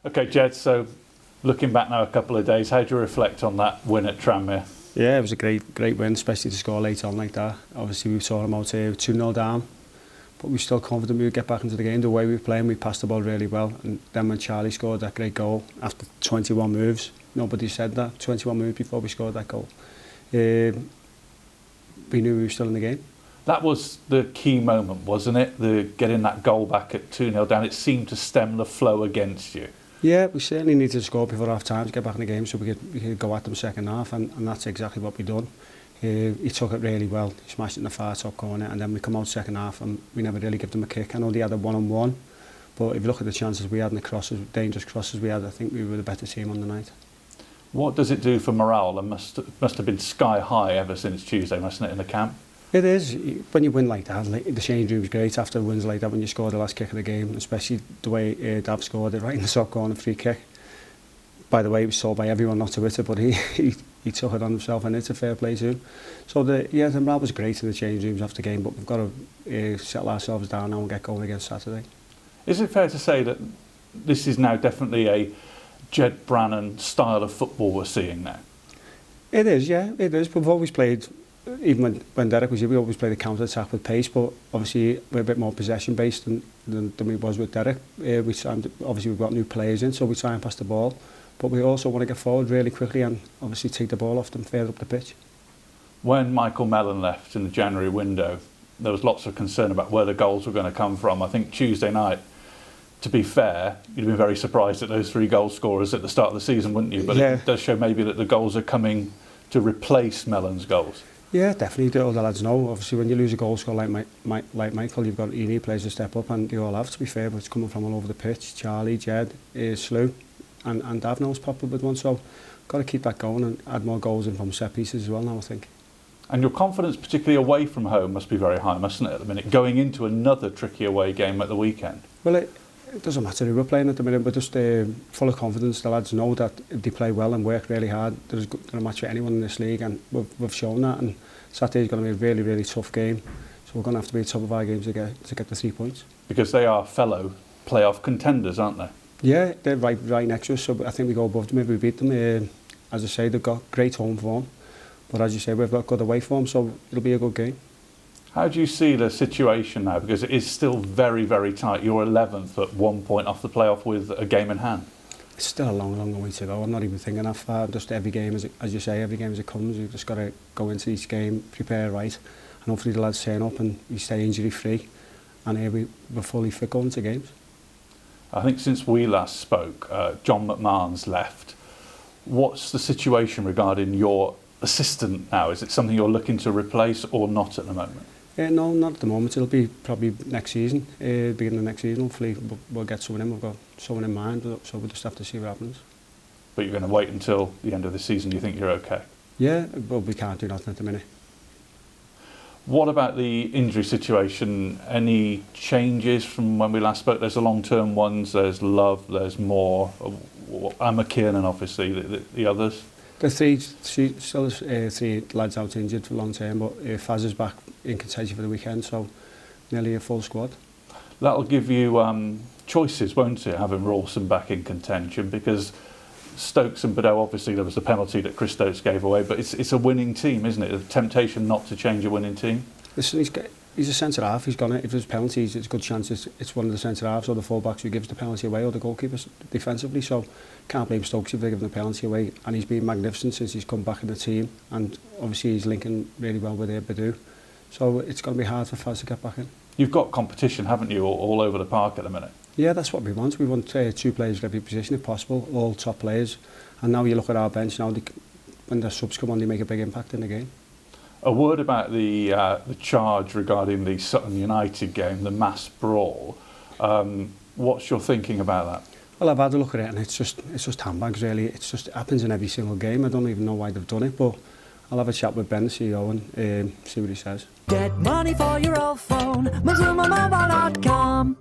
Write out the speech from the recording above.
Okay, Ged, so looking back now a couple of days, how do you reflect on that win at Tranmere? Yeah, it was a great win, especially to score late on like that. Obviously, we saw them out here 2-0 down, but we were still confident we would get back into the game. The way we were playing, we passed the ball really well. And then when Charlie scored that great goal after 21 moves, nobody said that, 21 moves before we scored that goal, we knew we were still in the game. That was the key moment, wasn't it? The getting that goal back at 2-0 down. It seemed to stem the flow against you. Yeah, we certainly needed to score before half-time to get back in the game so we could go at them second half, and that's exactly what we done. He took it really well, he smashed it in the far top corner, and then we come out second half and we never really give them a kick. I know they had a one-on-one, but if you look at the chances we had and the crosses, dangerous crosses we had, I think we were the better team on the night. What does it do for morale? It must have been sky high ever since Tuesday, mustn't it, in the camp? It is. When you win like that, the change room is great after wins like that when you score the last kick of the game, especially the way Dav scored it right in the top corner, free kick. By the way, it was told by everyone not to hit it, but he took it on himself, and it's a fair play too. So the morale was great in the change rooms after the game, but we've got to settle ourselves down now and get going against Saturday. Is it fair to say that this is now definitely a Ged Brannan style of football we're seeing now? It is, yeah, it is. We've always played, even when Derek was here, we always played the counter-attack with pace, but obviously we're a bit more possession-based than we was with Derek. Obviously we've got new players in, so we try and pass the ball, but we also want to get forward really quickly and obviously take the ball off them further up the pitch. When Michael Mellon left in the January window, there was lots of concern about where the goals were going to come from. I think Tuesday night, to be fair, you'd have been very surprised at those 3 goal scorers at the start of the season, wouldn't you? But yeah, it does show maybe that the goals are coming to replace Mellon's goals. Yeah, definitely. All the lads know. Obviously, when you lose a goal scorer like Michael, you need players to step up, and you all have, to be fair, but it's coming from all over the pitch. Charlie, Ged, Slew, and Dav knows popular with one, so got to keep that going and add more goals in from set pieces as well now, I think. And your confidence, particularly away from home, must be very high, mustn't it, at the minute, going into another tricky away game at the weekend? Well, it doesn't matter who we're playing at the minute, we're just full of confidence. The lads know that if they play well and work really hard, there's going to match with anyone in this league, and we've shown that. And Saturday's going to be a really, really tough game, so we're going to have to be at the top of our games to get the 3 points. Because they are fellow playoff contenders, aren't they? Yeah, they're right next to us, so I think we go above them if we beat them. As I say, they've got great home form, but as you say, we've got good away form, so it'll be a good game. How do you see the situation now? Because it is still very, very tight. You're 11th at 1 point off the playoff with a game in hand. It's still a long way to go. I'm not even thinking that far. Just every game, as you say, every game as it comes. You've just got to go into each game, prepare right, and hopefully the lads turn up and we stay injury-free, and we're fully fit going to games. I think since we last spoke, John McMahon's left. What's the situation regarding your assistant now? Is it something you're looking to replace or not at the moment? No, not at the moment. It'll be probably next season, beginning of next season. Hopefully we'll get someone in. We've got someone in mind, so we'll just have to see what happens. But you're going to wait until the end of the season? You think you're okay? Yeah, but we can't do nothing at the minute. What about the injury situation? Any changes from when we last spoke? There's the long-term ones, there's Love, there's Moore, Emma Kiernan, obviously, the others. There's still 3 lads out injured for long term, but Faz is back in contention for the weekend, so nearly a full squad. That'll give you choices, won't it, having Rawson back in contention, because Stokes and Bordeaux, obviously there was the penalty that Chris Stokes gave away, but it's a winning team, isn't it? A temptation not to change a winning team. Listen, he's a centre half. He's gonna, if there's penalties, it's a good chance it's one of the centre halves or the full backs who gives the penalty away, or the goalkeepers defensively. So can't blame Stokes if they're giving the penalty away. And he's been magnificent since he's come back in the team, and obviously he's linking really well with Bordeaux. So it's going to be hard for Faz to get back in. You've got competition, haven't you, all over the park at the minute? Yeah, that's what we want. We want 2 players for every position if possible, all top players. And now you look at our bench now, when the subs come on, they make a big impact in the game. A word about the charge regarding the Sutton United game, the mass brawl. What's your thinking about that? Well, I've had a look at it, and it's just handbags really. It happens in every single game. I don't even know why they've done it, but I'll have a chat with Ben, the CEO, and see what he says. Get money for your old phone, MazumaMobile.com.